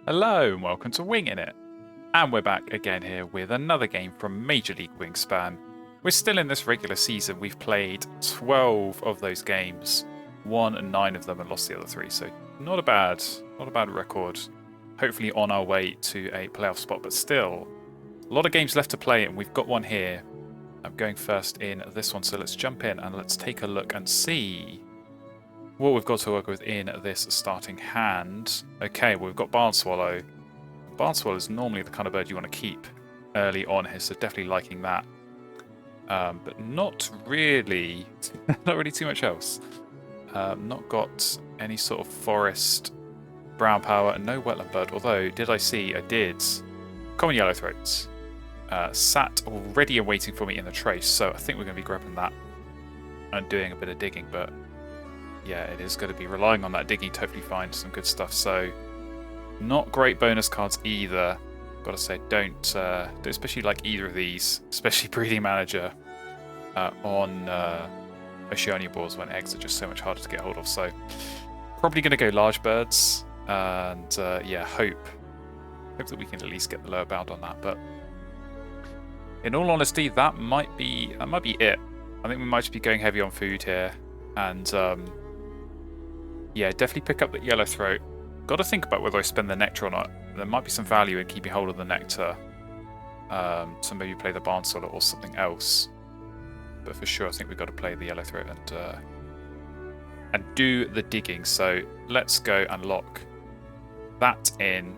Hello and welcome to Wingin. And we're back again here with another game from Major League Wingspan. We're still in this regular season. We've played 12 of those games, won 9 of them and lost the other 3. So not a bad record. Hopefully on our way to a playoff spot, but still a lot of games left to play and we've got one here. I'm going first in this one, so let's jump in and let's take a look and see what we've got to work with in this starting hand. Okay, well, we've got Barn Swallow. Barn Swallow is normally the kind of bird you want to keep early on here, so definitely liking that. But not really too much else. Not got any sort of forest brown power and no wetland bird, although I did. Common yellowthroats. Sat already and waiting for me in the trace, so I think we're going to be grabbing that and doing a bit of digging, but yeah, it is going to be relying on that digging to hopefully find some good stuff. So, not great bonus cards either. Gotta say, don't especially like either of these, especially Breeding Manager on Oceania boards when eggs are just so much harder to get hold of. So, probably going to go large birds and yeah, hope that we can at least get the lower bound on that. But in all honesty, that might be it. I think we might just be going heavy on food here and. Yeah, definitely pick up the yellowthroat. Got to think about whether I spend the nectar or not. There might be some value in keeping hold of the nectar. So maybe play the Barn Swallow or something else. But for sure, I think we've got to play the yellowthroat and do the digging. So let's go and lock that in.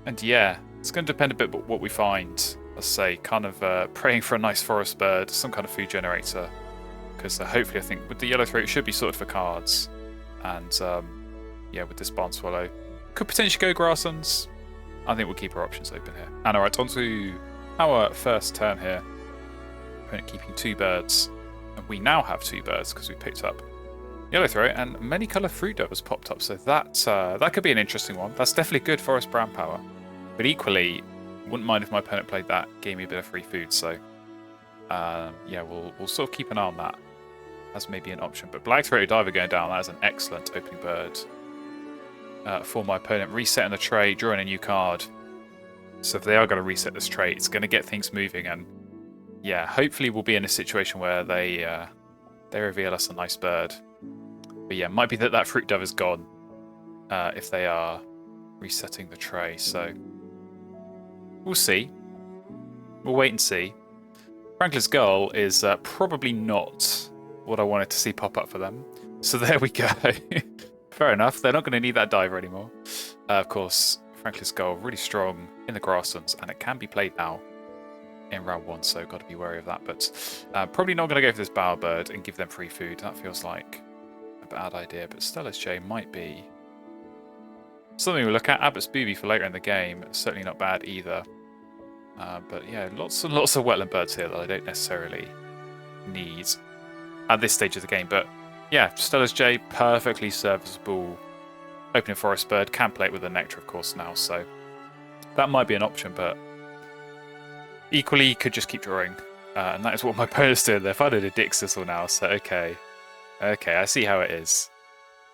And yeah, it's going to depend a bit on what we find. Let's say, kind of praying for a nice forest bird, some kind of food generator. Because hopefully, I think with the yellowthroat, it should be sorted for cards. And yeah, with this Barn Swallow, could potentially go Grasslands. I think we'll keep our options open here. And alright, on to our first turn here. Opponent keeping 2 birds. And we now have 2 birds because we picked up yellowthroat and many coloured fruit dove has popped up. So that could be an interesting one. That's definitely good forest brown power. But equally, wouldn't mind if my opponent played that, gave me a bit of free food. So yeah, we'll sort of keep an eye on that. As maybe an option. But Black-throated Diver going down, that is an excellent opening bird for my opponent. Resetting the tray, drawing a new card. So if they are going to reset this tray, it's going to get things moving. And yeah, hopefully we'll be in a situation where they reveal us a nice bird. But yeah, might be that fruit dove is gone if they are resetting the tray. So we'll see. We'll wait and see. Franklin's Gull is probably not what I wanted to see pop up for them. So there we go. Fair enough. They're not going to need that diver anymore. Of course, Franklin's Gull really strong in the grasslands, and it can be played now in round 1, so got to be wary of that. But probably not going to go for this bowerbird and give them free food. That feels like a bad idea. But Stella's J might be something we'll look at. Abiath's Booby for later in the game. Certainly not bad either. But yeah, lots and lots of wetland birds here that I don't necessarily need at this stage of the game. But yeah, Stella's J, perfectly serviceable opening forest bird. Can play it with the nectar, of course, now. So that might be an option, but equally could just keep drawing. And that is what my opponent's doing. They're finding a dick sizzle now. So okay, I see how it is.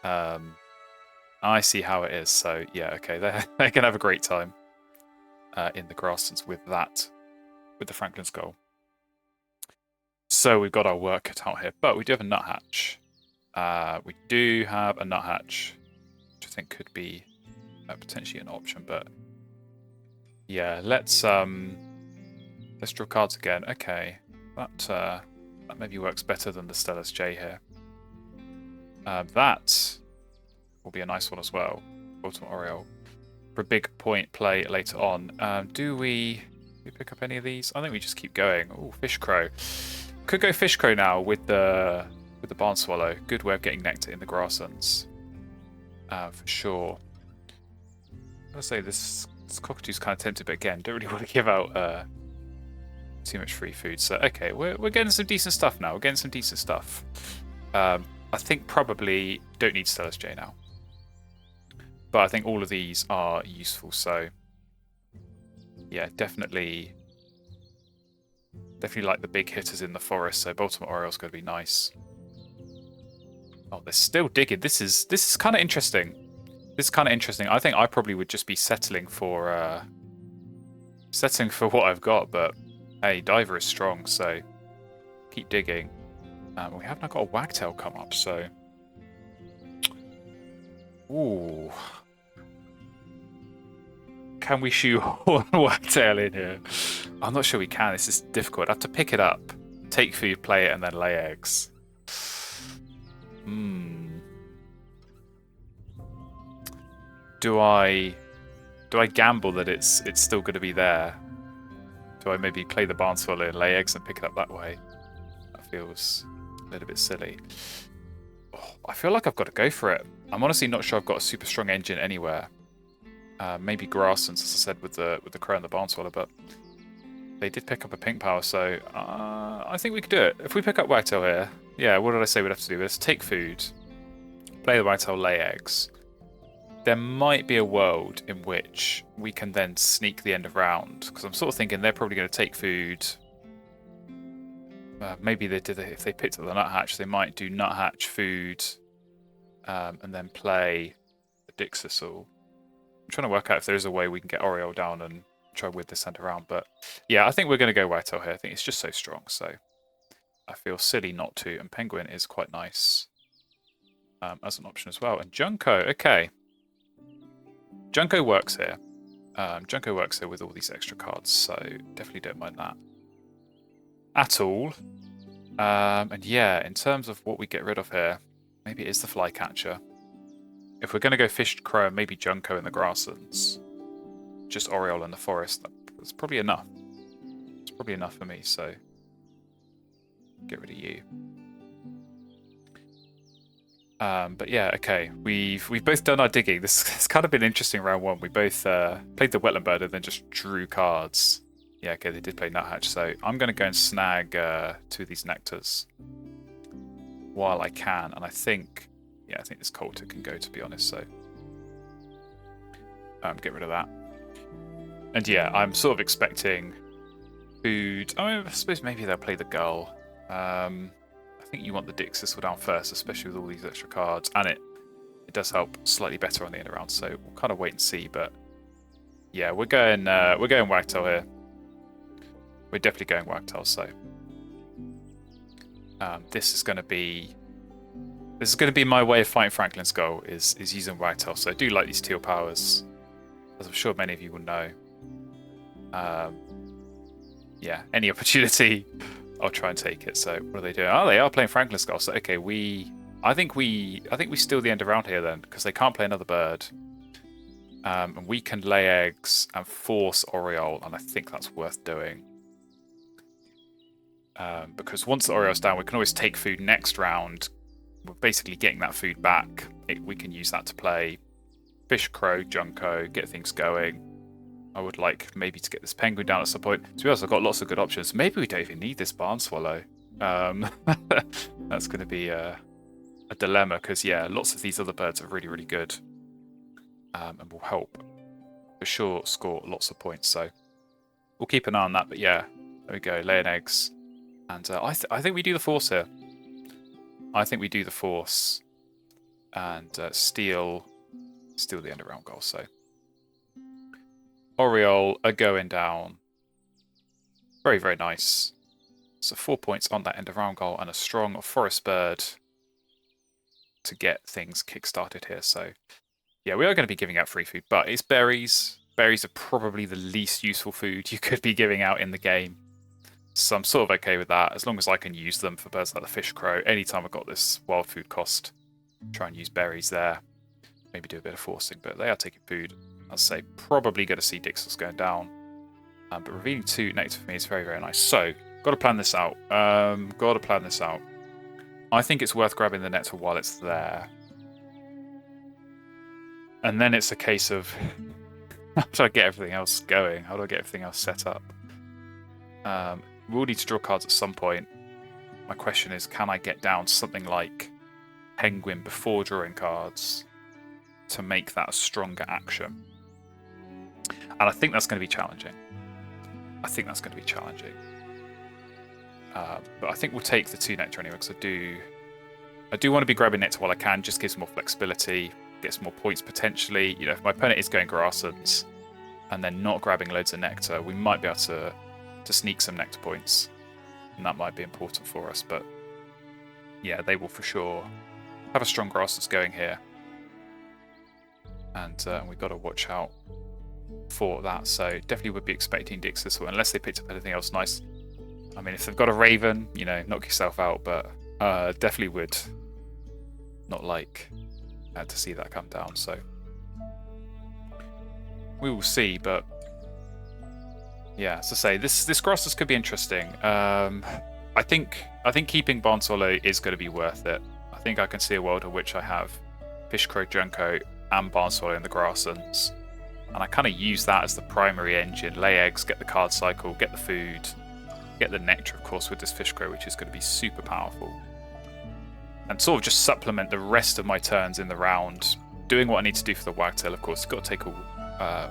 I see how it is. So yeah, okay, they can have a great time in the grasslands with that, with the Franklin's Gull. So we've got our work cut out here, but we do have a nuthatch. We do have a nuthatch, which I think could be potentially an option. But yeah, let's draw cards again. Okay, that maybe works better than the Stella's J here. That will be a nice one as well. Ultimate Oriole for a big point play later on. Do we pick up any of these? I think we just keep going. Oh, Fish Crow. Could go Fish Crow now with the Barn Swallow. Good way of getting nectar in the grasslands. For sure. I'll say this cockatoo's kind of tempted, but again, don't really want to give out too much free food. So okay, we're getting some decent stuff now. We're getting some decent stuff. I think probably don't need Stella's J now. But I think all of these are useful, so yeah, definitely like the big hitters in the forest, so Baltimore Oriole's going to be nice. Oh, they're still digging. This is kind of interesting. This is kind of interesting. I think I probably would just be settling for what I've got, but hey, Diver is strong, so keep digging. We have now got a Wagtail come up, so ooh, can we shoot one Wagtail in here? I'm not sure we can. This is difficult. I have to pick it up, take food, play it, and then lay eggs. Do I gamble that it's still going to be there? Do I maybe play the barn swallow and lay eggs and pick it up that way? That feels a little bit silly. Oh, I feel like I've got to go for it. I'm honestly not sure I've got a super strong engine anywhere. Maybe grasslands, as I said, with the crow and the barn swallow, but they did pick up a pink power, so I think we could do it. If we pick up Wagtail here, yeah, what did I say we'd have to do? Let's take food, play the Wagtail, lay eggs. There might be a world in which we can then sneak the end of round, because I'm sort of thinking they're probably going to take food. Maybe they did if they picked up the nuthatch, they might do nuthatch, food, and then play the Dixisal. I'm trying to work out if there is a way we can get Oriole down and try with this end around, but yeah, I think we're going to go Wagtail here. I think it's just so strong, so I feel silly not to. And Penguin is quite nice as an option as well. And Junko, okay. Junko works here. Junko works here with all these extra cards, so definitely don't mind that at all. And yeah, in terms of what we get rid of here, maybe it is the Flycatcher. If we're going to go Fished Crow, maybe Junko in the grasslands, just Oriole in the forest, that's probably enough. It's probably enough for me, so get rid of you. But yeah, okay. We've both done our digging. This has kind of been interesting round one. We both played the Wetland Bird and then just drew cards. Yeah, okay, they did play Nuthatch, so I'm going to go and snag 2 of these Nectars while I can, and I think this Coulter can go, to be honest, so get rid of that. And yeah, I'm sort of expecting food. I suppose maybe they'll play the Gull. I think you want the Dixisal down first, especially with all these extra cards, and it does help slightly better on the end round, so we'll kind of wait and see. But yeah, we're going Wagtail here. We're definitely going Wagtail, so this is going to be my way of fighting Franklin's goal is using Wagtail. So I do like these teal powers, as I'm sure many of you will know. Yeah, any opportunity, I'll try and take it. So what are they doing? Oh, they are playing Franklin's Skull. So okay, I think we steal the end around here then, because they can't play another bird. And we can lay eggs and force Oriole, and I think that's worth doing. Because once the Oriole's down, we can always take food next round. We're basically getting that food back. We can use that to play Fish, Crow, Junko, get things going. I would like maybe to get this Penguin down at some point. To be honest, I've got lots of good options. Maybe we don't even need this Barn Swallow. That's going to be a dilemma, because yeah, lots of these other birds are really, really good. And will help for sure score lots of points. So we'll keep an eye on that. But yeah, there we go, laying eggs. And I think we do the Force here. I think we do the Force and steal the end around goal. So Oriole are going down. Very, very nice. So 4 points on that end of round goal and a strong forest bird to get things kick-started here. So yeah, we are going to be giving out free food, but it's berries. Berries are probably the least useful food you could be giving out in the game. So I'm sort of okay with that, as long as I can use them for birds like the Fish Crow. Anytime I've got this wild food cost, try and use berries there. Maybe do a bit of forcing, but they are taking food. I'd say probably going to see Dixels going down. But revealing 2 nectar for me is very, very nice. So, got to plan this out. I think it's worth grabbing the nectar while it's there. And then it's a case of how do I get everything else going? How do I get everything else set up? We'll need to draw cards at some point. My question is, can I get down something like Penguin before drawing cards to make that a stronger action? And I think that's going to be challenging. But I think we'll take the 2 nectar anyway, because I I do want to be grabbing nectar while I can, just gives more flexibility, gets more points potentially. You know, if my opponent is going grasslands and then not grabbing loads of nectar, we might be able to sneak some nectar points, and that might be important for us. But yeah, they will for sure have a strong grasslands going here, and we've got to watch out for that. So definitely would be expecting Dix this one, unless they picked up anything else nice. I mean, if they've got a Raven, you know, knock yourself out, but definitely would not like to see that come down. So we will see, but yeah, as I say, this grasslands could be interesting. I think keeping Barn Swallow is going to be worth it. I think I can see a world in which I have Fish Crow, Junco, and Barn Swallow in the grasslands, and I kind of use that as the primary engine. Lay eggs, get the card cycle, get the food, get the nectar, of course, with this Fish Crow, which is going to be super powerful, and sort of just supplement the rest of my turns in the round, doing what I need to do for the Wagtail. Of course, got to take all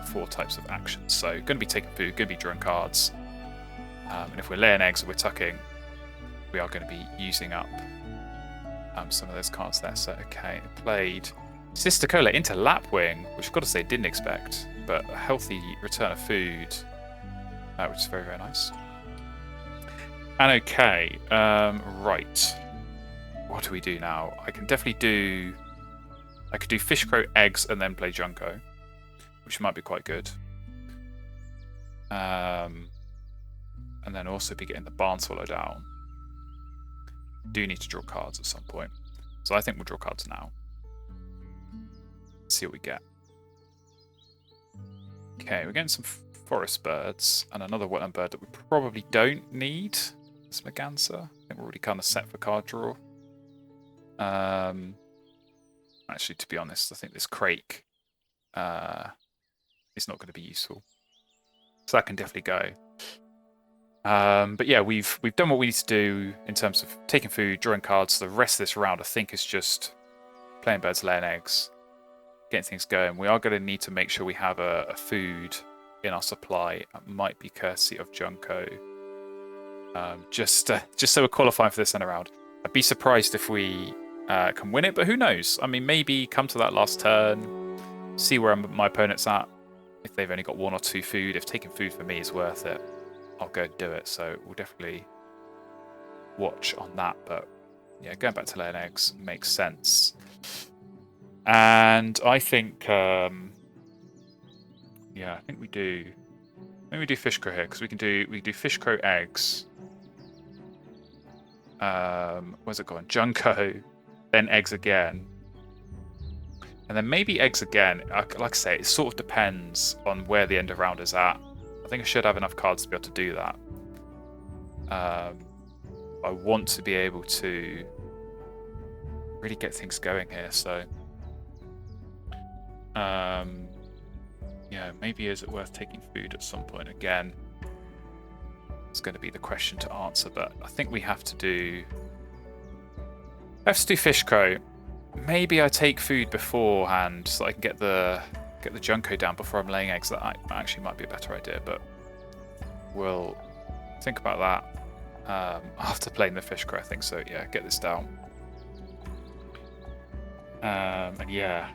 4 types of actions. So going to be taking food, going to be drawing cards, and if we're laying eggs or we're tucking, we are going to be using up some of those cards there. So okay, played Sister Cola into Lapwing, which I've got to say didn't expect, but a healthy return of food, which is very, very nice. And okay, right, what do we do now? I could do Fish Crow, eggs, and then play Junco, which might be quite good. And then also be getting the Barn Swallow down. Do need to draw cards at some point, so I think we'll draw cards now. See what we get. Okay, we're getting some forest birds and another wetland bird that we probably don't need. This Merganser. I think we're already kind of set for card draw. Actually, to be honest, I think this Crake is not going to be useful, so that can definitely go. But yeah, we've done what we need to do in terms of taking food, drawing cards. The rest of this round, I think, is just playing birds, laying eggs, getting things going. We are going to need to make sure we have a food in our supply. It might be courtesy of Junco, just so we're qualifying for this end round. I'd be surprised if we can win it, but who knows? I mean, maybe come to that last turn, see where my opponent's at. If they've only got 1 or 2 food, if taking food for me is worth it, I'll go do it. So we'll definitely watch on that. But yeah, going back to laying eggs makes sense. And I think, yeah, I think we do. Maybe we do Fish Crow here, because we do Fish Crow, eggs. Where's it going? Junco, then eggs again, and then maybe eggs again. Like I say, it sort of depends on where the end of round is at. I think I should have enough cards to be able to do that. I want to be able to really get things going here, so yeah, maybe is it worth taking food at some point again? It's going to be the question to answer, but I think we have to do Fish Crow. Maybe I take food beforehand so I can get the Junco down before I'm laying eggs. That actually might be a better idea, but we'll think about that after playing the Fish Crow, I think. So yeah, get this down. And yeah,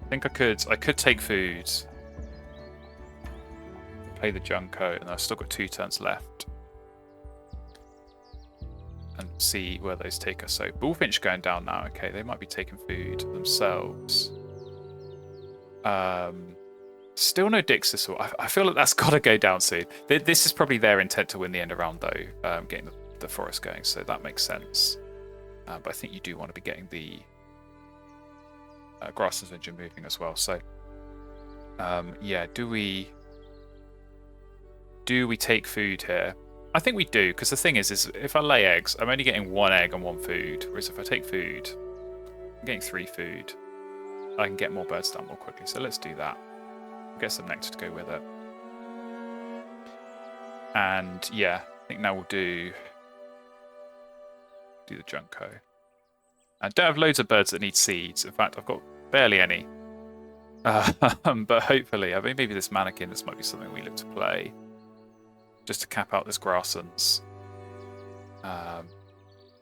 I think I could take food, play the Junco, and I've still got 2 turns left, and see where those take us. So Bullfinch going down now. Okay, they might be taking food themselves. Still no Dixis. I feel like that's got to go down soon. This is probably their intent to win the end of round, though, getting the forest going, so that makes sense. But I think you do want to be getting the grasslands engine moving as well. So yeah, do we take food here? I think we do, because the thing is if I lay eggs, I'm only getting 1 egg and 1 food, whereas if I take food, I'm getting 3 food. I can get more birds down more quickly, so let's do that. Get some nectar to go with it. And yeah, I think now we'll do the Junco. I don't have loads of birds that need seeds. In fact, I've got barely any. But hopefully, I mean, maybe this mannequin, this might be something we look to play, just to cap out this grasslands.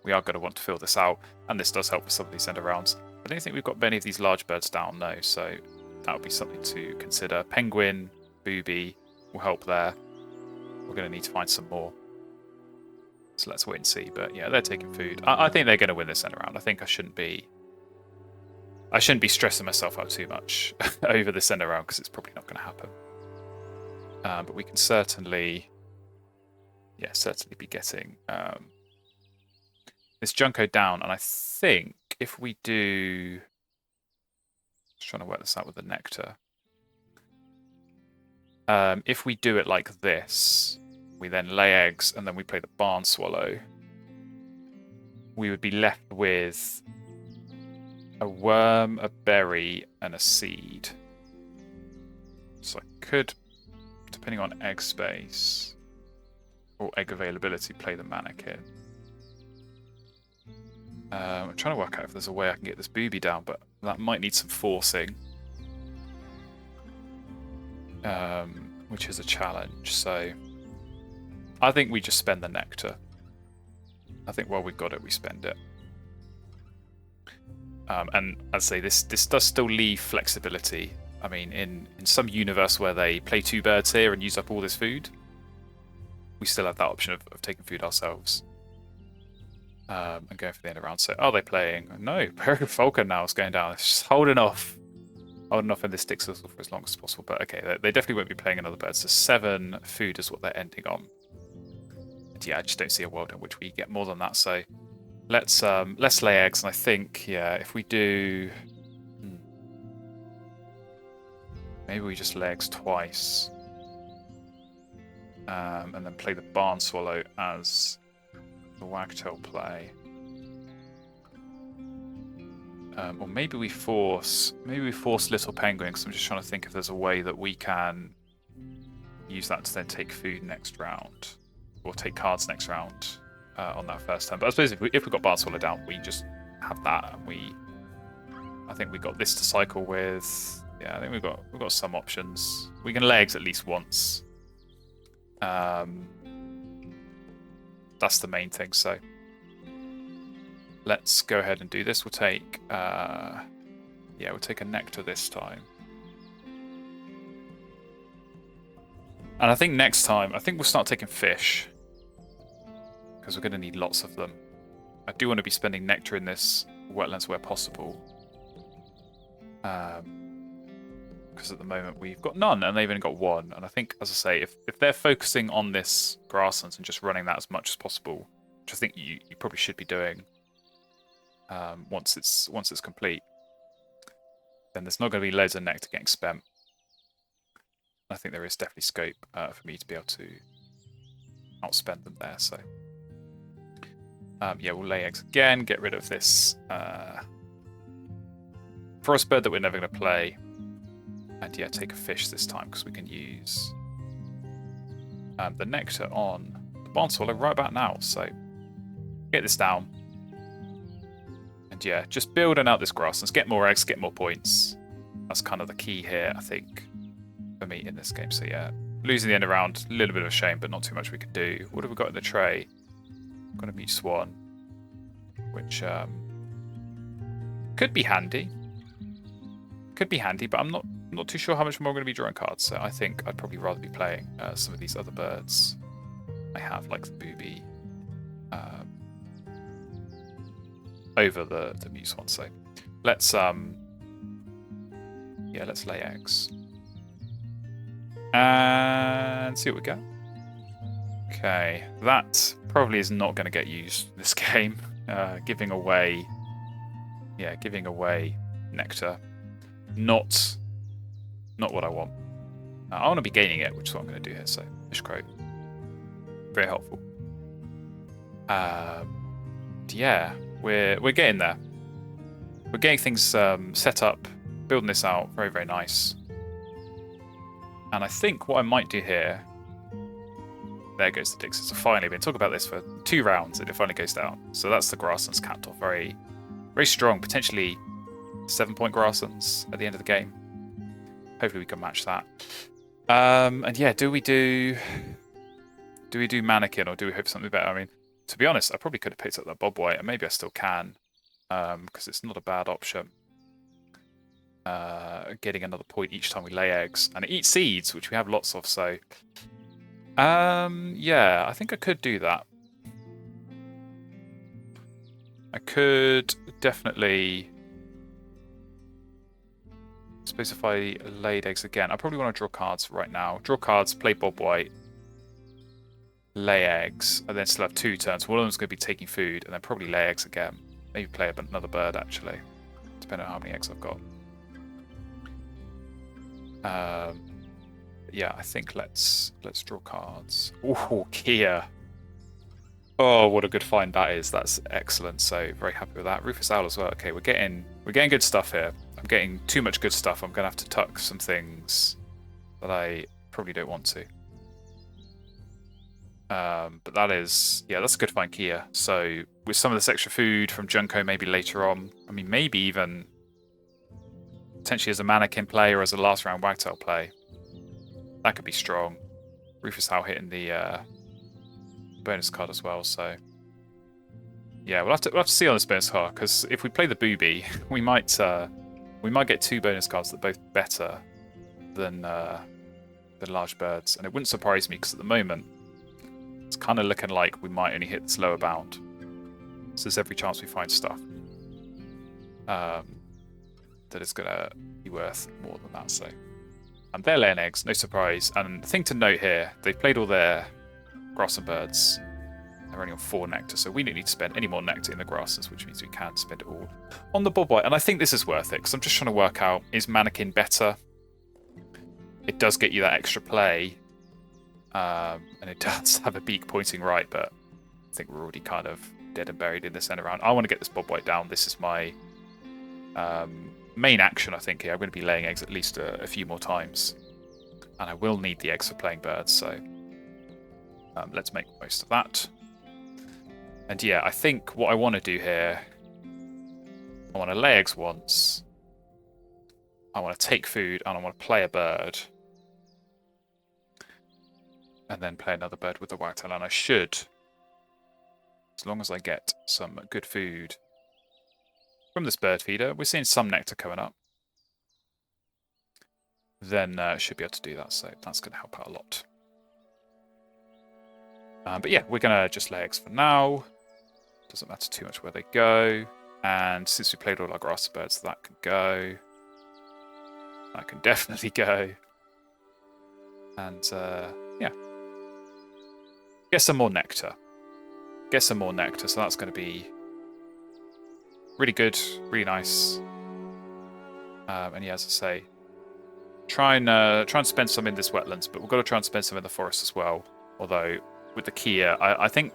we are going to want to fill this out, and this does help with some of these end rounds. I don't think we've got many of these large birds down, no, so that would be something to consider. Penguin, booby will help there. We're going to need to find some more. So let's wait and see. But yeah, they're taking food. I think they're going to win this end round. I think I shouldn't be stressing myself out too much over this end round because it's probably not going to happen. But we can certainly be getting this Junko down. And I think if we do, just trying to work this out with the nectar. If we do it like this, we then lay eggs and then we play the barn swallow, we would be left with a worm, a berry, and a seed. So I could, depending on egg space or egg availability, play the mannequin. I'm trying to work out if there's a way I can get this booby down, but that might need some forcing. Which is a challenge, so I think we just spend the nectar. I think while we've got it, we spend it. And I'd say this does still leave flexibility. I mean, in some universe where they play 2 birds here and use up all this food, we still have that option of taking food ourselves. And going for the end of round. So are they playing? No, Peregrine Falcon now is going down. It's just holding off in this stick sizzle for as long as possible. But okay, they definitely won't be playing another bird. So 7 food is what they're ending on. And yeah, I just don't see a world in which we get more than that. So let's lay eggs. And I think, yeah, if we do, maybe we just lay eggs twice, and then play the barn swallow as the wagtail play. Or maybe we force Little Penguin, because I'm just trying to think if there's a way that we can use that to then take food next round, or take cards next round on that first turn. But I suppose if we've got Barn Swallow down, we just have that, and I think we got this to cycle with. Yeah, I think we've got some options. We can lay eggs at least once. That's the main thing. So let's go ahead and do this. We'll take we'll take a nectar this time. And I think next time, we'll start taking fish, because we're going to need lots of them. I do want to be spending nectar in this wetlands where possible. Because at the moment we've got none, and they've only got 1. And I think, as I say, if they're focusing on this grasslands and just running that as much as possible, which I think you probably should be doing, once it's complete, then there's not going to be loads of nectar getting spent. I think there is definitely scope for me to be able to outspend them there. So we'll lay eggs again, get rid of this forest bird that we're never going to play, and yeah, take a fish this time, because we can use the nectar on the barn swallow right about now. So get this down. And yeah, just building out this grasslands, get more eggs, get more points. That's kind of the key here, I think, for me in this game. So yeah, losing the end around, a little bit of a shame, but not too much we can do. What have we got in the tray? We've got a mute swan, which could be handy. But I'm not too sure how much more I'm going to be drawing cards. So I think I'd probably rather be playing some of these other birds I have, like the booby, over the mute swan. So let's lay eggs and see what we get. Okay, that probably is not going to get used this game. Giving away nectar, not what I want. I want to be gaining it, which is what I'm going to do here. So fish croak, very helpful. Yeah, we're getting there. We're getting things set up, building this out. Very, very nice. And I think what I might do here, there goes the Dixon. So finally, we've been talking about this for 2 rounds, and it finally goes down. So that's the grasslands capped off. Very, very strong. Potentially 7-point grasslands at the end of the game. Hopefully we can match that. And yeah, do we do mannequin, or do we hope for something better? I mean, To be honest, I probably could have picked up that Bob White, and maybe I still can, because it's not a bad option. Getting another point each time we lay eggs, and it eats seeds, which we have lots of. So, yeah, I think I could do that. I could definitely. I suppose if I laid eggs again, I probably want to draw cards right now. Draw cards, play Bob White, lay eggs, and then still have 2 turns. One of them's going to be taking food, and then probably lay eggs again. Maybe play another bird, actually, depending on how many eggs I've got. Yeah, I think let's draw cards. Oh, Kia. Oh, what a good find that is. That's excellent. So very happy with that. Rufus Owl as well. Okay, we're getting good stuff here. I'm getting too much good stuff. I'm gonna have to tuck some things that I probably don't want to. But that is, yeah, that's a good find, Kia. So with some of this extra food from Junko, maybe later on. I mean, maybe even potentially as a mannequin play or as a last round wagtail play. That could be strong. Rufus Owl hitting the bonus card as well, so yeah, we'll have to see on this bonus card, because if we play the booby, we might get 2 bonus cards that are both better than large birds, and it wouldn't surprise me because at the moment it's kind of looking like we might only hit this lower bound. So there's every chance we find stuff that is gonna be worth more than that. So, and they're laying eggs, no surprise. And the thing to note here, they've played all their grass and birds. They're only on 4 nectar, so we don't need to spend any more nectar in the grasses, which means we can spend it all on the Bob White. And I think this is worth it, because I'm just trying to work out, is mannequin better? It does get you that extra play, and it does have a beak pointing right, but I think we're already kind of dead and buried in this end round. I want to get this Bob White down. This is my main action, I think, here. I'm going to be laying eggs at least a few more times, and I will need the eggs for playing birds, so let's make the most of that. And yeah, I think what I want to do here, I want to lay eggs once, I want to take food, and I want to play a bird, and then play another bird with the wagtail. And I should, as long as I get some good food from this bird feeder, we're seeing some nectar coming up, then should be able to do that. So that's going to help out a lot. But yeah, we're going to just lay eggs for now. Doesn't matter too much where they go. And since we played all our grass birds, that can go. That can definitely go. And yeah. Get some more nectar. Get some more nectar. So that's going to be really good, really nice. And yeah, as I say, try and spend some in this wetlands, but we've got to try and spend some in the forest as well. Although with the Kia, I think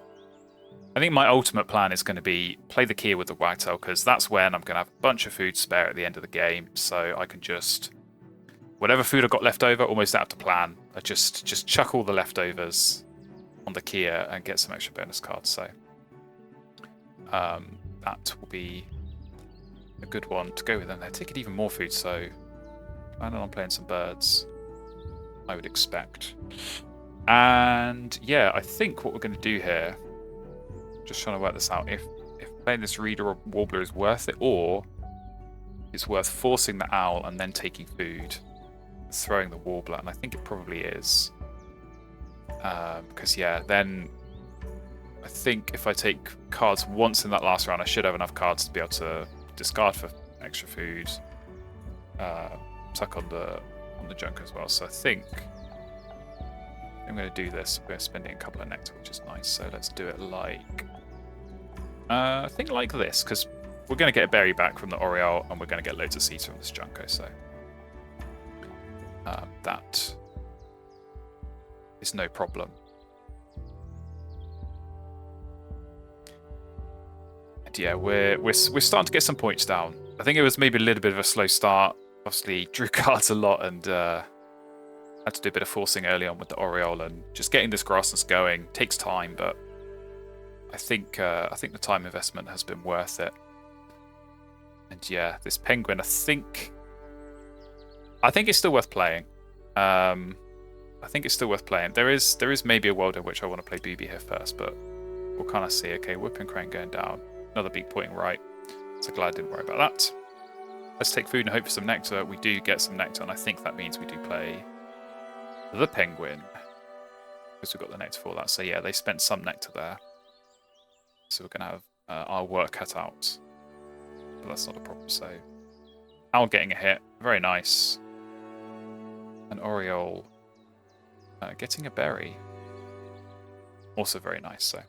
my ultimate plan is going to be play the Kia with the wagtail, because that's when I'm going to have a bunch of food spare at the end of the game, so I can just, whatever food I've got left over, almost out of plan, I just chuck all the leftovers on the Kia and get some extra bonus cards. So that will be a good one to go with. And they're taking even more food, so I don't know, I'm playing some birds, I would expect. And yeah, I think what we're going to do here, just trying to work this out, if playing this reader or warbler is worth it, or it's worth forcing the owl and then taking food, throwing the warbler, and I think it probably is. Because yeah, then I think if I take cards once in that last round, I should have enough cards to be able to discard for extra food, tuck on the junk as well. So I think I'm going to do this. We're spending a couple of nectar, which is nice. So let's do it like, I think like this, because we're going to get a berry back from the Oriole, and we're going to get loads of seeds from this Junko. So that is no problem. And yeah, we're starting to get some points down. I think it was maybe a little bit of a slow start. Obviously, drew cards a lot and had to do a bit of forcing early on with the Oriole, and just getting this grassness going takes time, but I think the time investment has been worth it. And yeah, this penguin, I think it's still worth playing. I think it's still worth playing. There is maybe a world in which I want to play Booby here first, but we'll kind of see, okay, whipping crane going down. Another beak pointing right. So glad I didn't worry about that. Let's take food and hope for some nectar. We do get some nectar, and I think that means we do play the penguin. Because we've got the nectar for that. So yeah, they spent some nectar there. So we're going to have our work cut out. But that's not a problem. So owl getting a hit. Very nice. An oriole getting a berry. Also very nice. So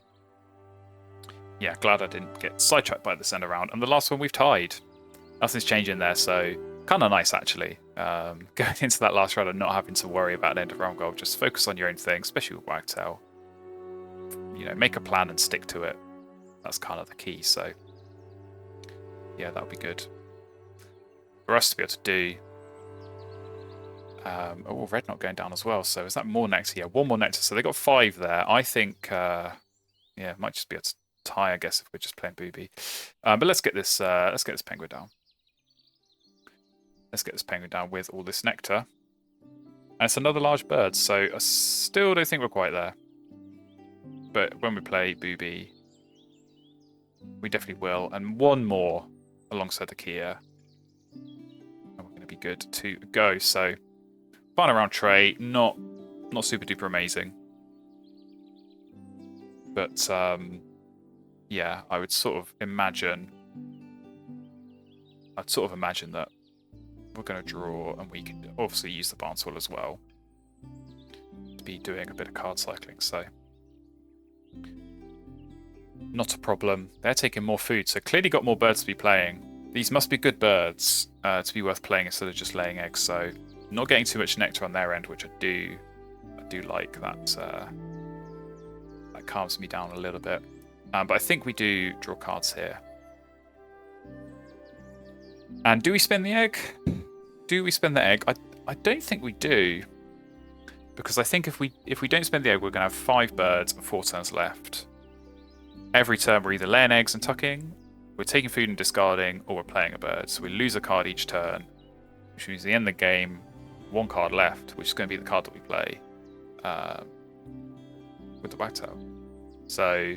yeah, glad I didn't get sidetracked by this end around. And the last one we've tied. Nothing's changing there, so kind of nice actually. Going into that last round and not having to worry about an end of round goal, just focus on your own thing, especially with Wagtail. You know, make a plan and stick to it. That's kind of the key. So yeah, that'll be good for us to be able to do. Oh, red not going down as well. So is that more nectar? Yeah, one more nectar. So they got 5 there. I think yeah, might just be able to tie, I guess, if we're just playing booby. But let's get this penguin down. Let's get this penguin down with all this nectar. And it's another large bird, so I still don't think we're quite there. But when we play booby, we definitely will. And one more alongside the Kia. And we're going to be good to go. So, final round tray, not super duper amazing. But, yeah, I would sort of imagine... that we're going to draw, and we can obviously use the barn swell as well to be doing a bit of card cycling, so not a problem. They're taking more food, so clearly got more birds to be playing. These must be good birds to be worth playing instead of just laying eggs, so not getting too much nectar on their end, which I do like. That calms me down a little bit. But I think we do draw cards here. And do we spend the egg? Do we spend the egg? I don't think we do. Because I think if we don't spend the egg, we're going to have 5 birds and 4 turns left. Every turn we're either laying eggs and tucking, we're taking food and discarding, or we're playing a bird. So we lose a card each turn, which means at the end of the game, 1 card left, which is going to be the card that we play with the wagtail. So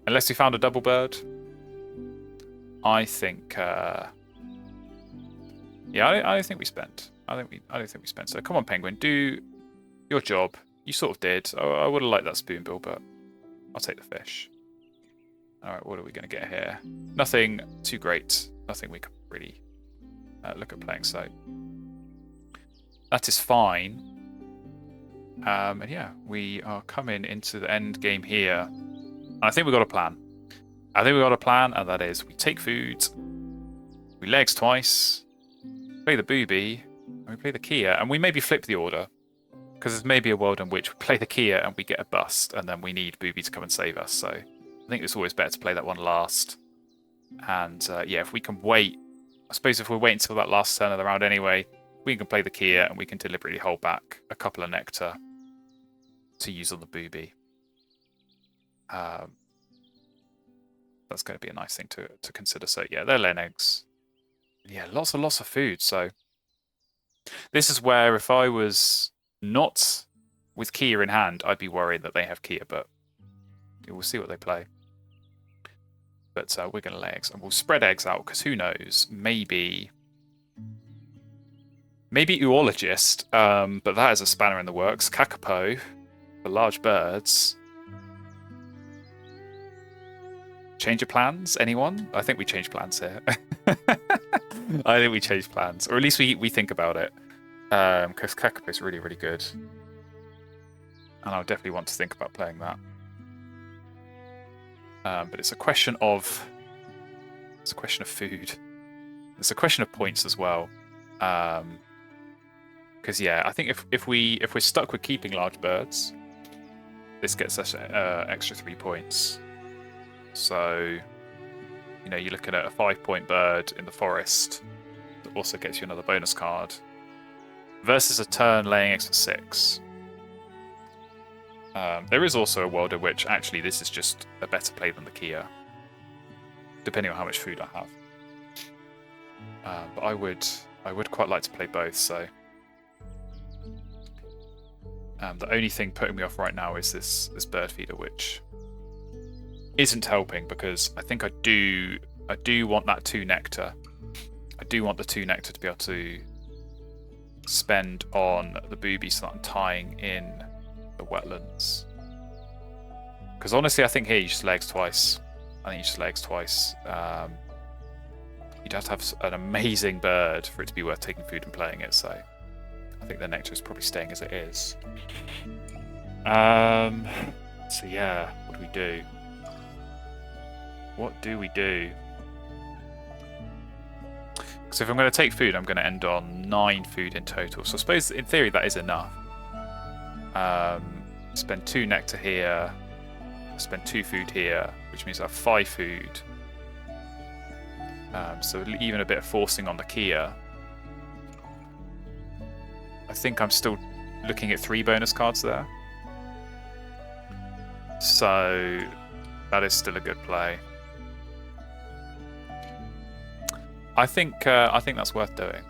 unless we found a double bird, I think... yeah, I don't think we spent. I don't think we spent. So come on, penguin, do your job. You sort of did. I would have liked that spoonbill, but I'll take the fish. All right, what are we going to get here? Nothing too great. Nothing we could really look at playing. So that is fine. And yeah, we are coming into the end game here. And I think we've got a plan. And that is we take food, we lay eggs twice, play the booby, and we play the Kia, and we maybe flip the order, because there's maybe a world in which we play the Kia and we get a bust, and then we need booby to come and save us. So I think it's always better to play that one last. And yeah, if we can wait, I suppose if we wait until that last turn of the round anyway, we can play the Kia and we can deliberately hold back a couple of nectar to use on the booby. That's going to be a nice thing to consider. So yeah, they're laying eggs. Yeah, lots of food. So this is where if I was not with Kia in hand, I'd be worried that they have Kia, but we'll see what they play. But we're going to lay eggs, and we'll spread eggs out, because who knows? Maybe Oologist, but that is a spanner in the works. Kakapo for large birds. Change of plans? Anyone? I think we change plans here. I think we change plans, or at least we think about it, because Kakapo is really, really good, and I'll definitely want to think about playing that. But it's a question of food. It's a question of points as well. Because yeah, I think if we're stuck with keeping large birds, this gets us extra 3 points. So, you know, you're looking at a 5-point bird in the forest that also gets you another bonus card, versus a turn laying eggs for 6. There is also a world in which actually this is just a better play than the Kia, depending on how much food I have. But I would quite like to play both. So the only thing putting me off right now is this bird feeder, which isn't helping because I think I do want that 2 nectar. I do want the 2 nectar to be able to spend on the booby so that I'm tying in the wetlands. Because honestly, I think here you just legs twice. I think you just legs twice. You'd have to have an amazing bird for it to be worth taking food and playing it, so I think the nectar is probably staying as it is. So yeah, what do we do? What do we do? Because if I'm going to take food, I'm going to end on 9 food in total. So I suppose in theory that is enough. Spend 2 nectar here. Spend 2 food here, which means I have 5 food. So even a bit of forcing on the Kia. I think I'm still looking at 3 bonus cards there. So that is still a good play. I think that's worth doing.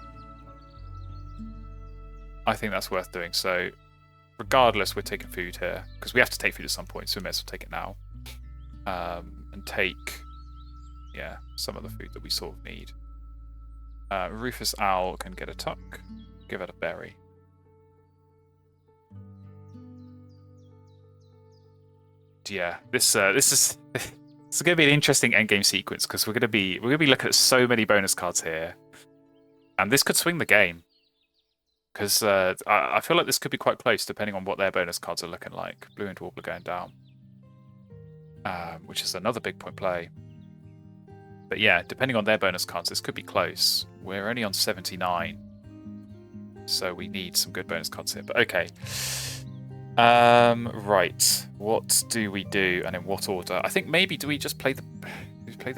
I think that's worth doing. So regardless, we're taking food here because we have to take food at some point, so we may as well take it now. And take, yeah, some of the food that we sort of need. Rufus Owl can get a tuck. Give it a berry. Yeah, this is it's going to be an interesting endgame sequence because we're going to be looking at so many bonus cards here, and this could swing the game. Because I feel like this could be quite close depending on what their bonus cards are looking like. Blue and Warbler going down, which is another big point play. But yeah, depending on their bonus cards, this could be close. We're only on 79, so we need some good bonus cards here. But okay. Right. What do we do, and in what order? I think maybe do we play the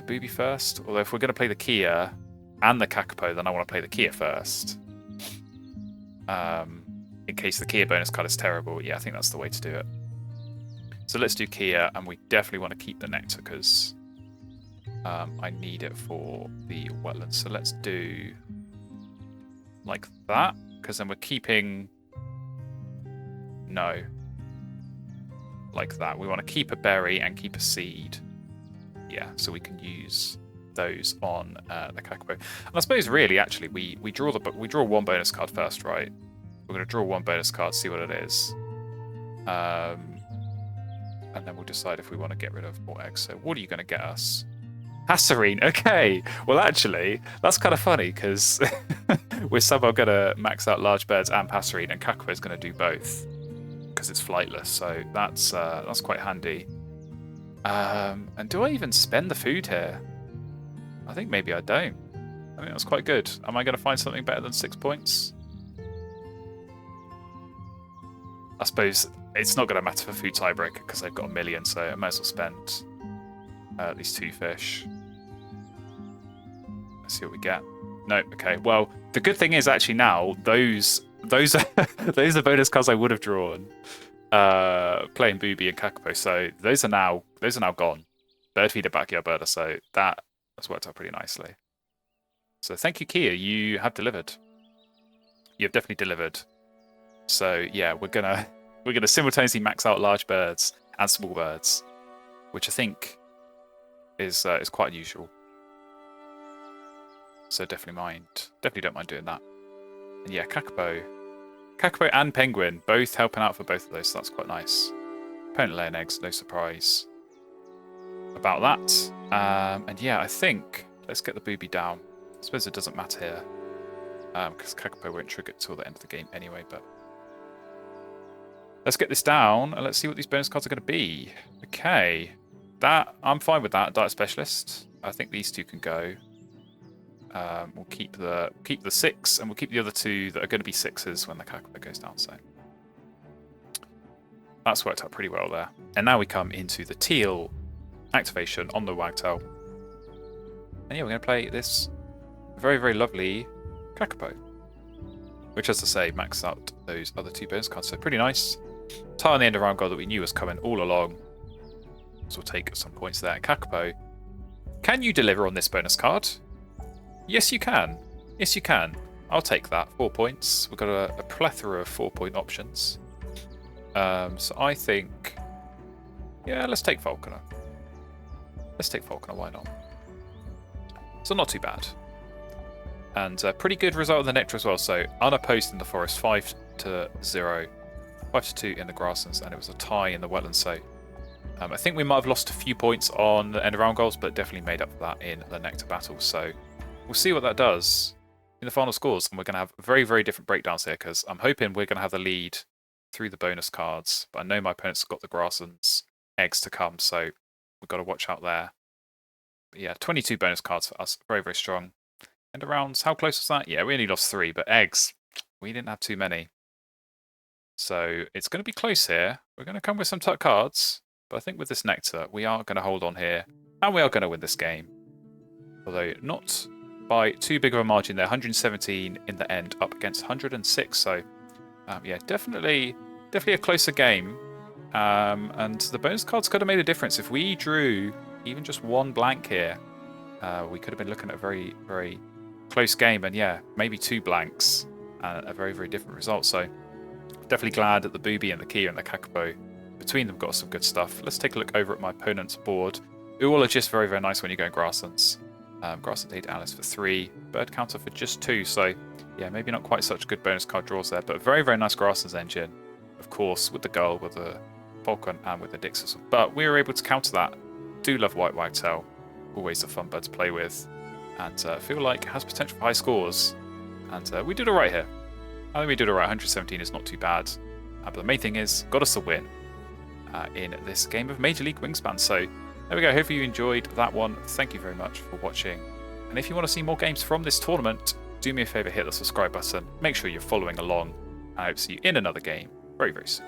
booby first? Although if we're going to play the Kia and the Kakapo, then I want to play the Kia first. In case the Kia bonus card is terrible. Yeah, I think that's the way to do it. So let's do Kia, and we definitely want to keep the nectar because I need it for the wetlands. So let's do like that, because then we're keeping... No. Like that. We want to keep a berry and keep a seed. Yeah, so we can use those on the Kakapo. And I suppose really, actually, we draw 1 bonus card first, right? We're going to draw 1 bonus card, see what it is. And then we'll decide if we want to get rid of more eggs. So what are you going to get us? Passerine. Okay. Well, actually, that's kind of funny because we're somehow going to max out large birds and Passerine, and Kakapo is going to do both because it's flightless. So that's quite handy. And do I even spend the food here? I think maybe I don't. I think that's quite good. Am I going to find something better than 6 points? I suppose it's not going to matter for food tiebreaker because they've got 1 million, so I might as well spend at least 2 fish. Let's see what we get. No, okay. Well, the good thing is actually now those are bonus cards I would have drawn playing Booby and Kakapo. So those are now gone. Bird feeder backyard birder. So that's worked out pretty nicely. So thank you, Kia. You have delivered. You have definitely delivered. So yeah, we're gonna simultaneously max out large birds and small birds, which I think is quite unusual. So definitely don't mind doing that. And yeah, Kakapo and Penguin both helping out for both of those, so that's quite nice. Opponent laying eggs, no surprise about that. And yeah, I think let's get the booby down. I suppose it doesn't matter here because Kakapo won't trigger it till the end of the game anyway. But let's get this down and let's see what these bonus cards are going to be. Okay, I'm fine with that. Diet Specialist. I think these 2 can go. We'll keep the 6, and we'll keep the other 2 that are going to be 6s when the Kakapo goes down. So that's worked out pretty well there. And now we come into the teal activation on the Wagtail. And yeah, we're going to play this very, very lovely Kakapo, which, as I say, maxes out those other 2 bonus cards. So pretty nice. Tie on the end of round goal that we knew was coming all along. So we'll take some points there. Kakapo, can you deliver on this bonus card? Yes, you can. Yes, you can. I'll take that. 4 points. We've got a plethora of 4-point options. So I think, yeah, let's take Falconer. Let's take Falconer, why not? So not too bad. And a pretty good result of the Nectar as well. So unopposed in the Forest, 5-0, 5-2 in the Grasslands, and it was a tie in the Wetlands. So I think we might have lost a few points on the end of round goals, but definitely made up for that in the Nectar battle. So we'll see what that does in the final scores. And we're going to have very, very different breakdowns here, because I'm hoping we're going to have the lead through the bonus cards. But I know my opponent's got the Grasslands eggs to come, so we've got to watch out there. But yeah, 22 bonus cards for us. Very, very strong. End of rounds, how close was that? Yeah, we only lost 3, but eggs, we didn't have too many. So it's going to be close here. We're going to come with some tuck cards, but I think with this Nectar, we are going to hold on here, and we are going to win this game. Although not by too big of a margin there, 117 in the end, up against 106. So yeah, definitely a closer game. And the bonus cards could have made a difference. If we drew even just one blank here, we could have been looking at a very, very close game, and yeah, maybe 2 blanks, a very, very different result. So definitely glad that the Booby and the Kia and the Kakapo between them got some good stuff. Let's take a look over at my opponent's board, who all are just very, very nice when you go in Grasslands. Grasslands 8 Alice for 3, Bird Counter for just 2, so yeah, maybe not quite such good bonus card draws there, but very, very nice Grasslands engine, of course, with the Gull, with the Falcon, and with the Dixis. But we were able to counter that. Do love White Wagtail, always a fun bird to play with, and feel like it has potential for high scores. And we did alright here. I think we did alright. 117 is not too bad. But the main thing is, got us a win in this game of Major League Wingspan. So there we go. Hopefully you enjoyed that one. Thank you very much for watching. And if you want to see more games from this tournament, do me a favour, hit the subscribe button. Make sure you're following along. And I hope to see you in another game very, very soon.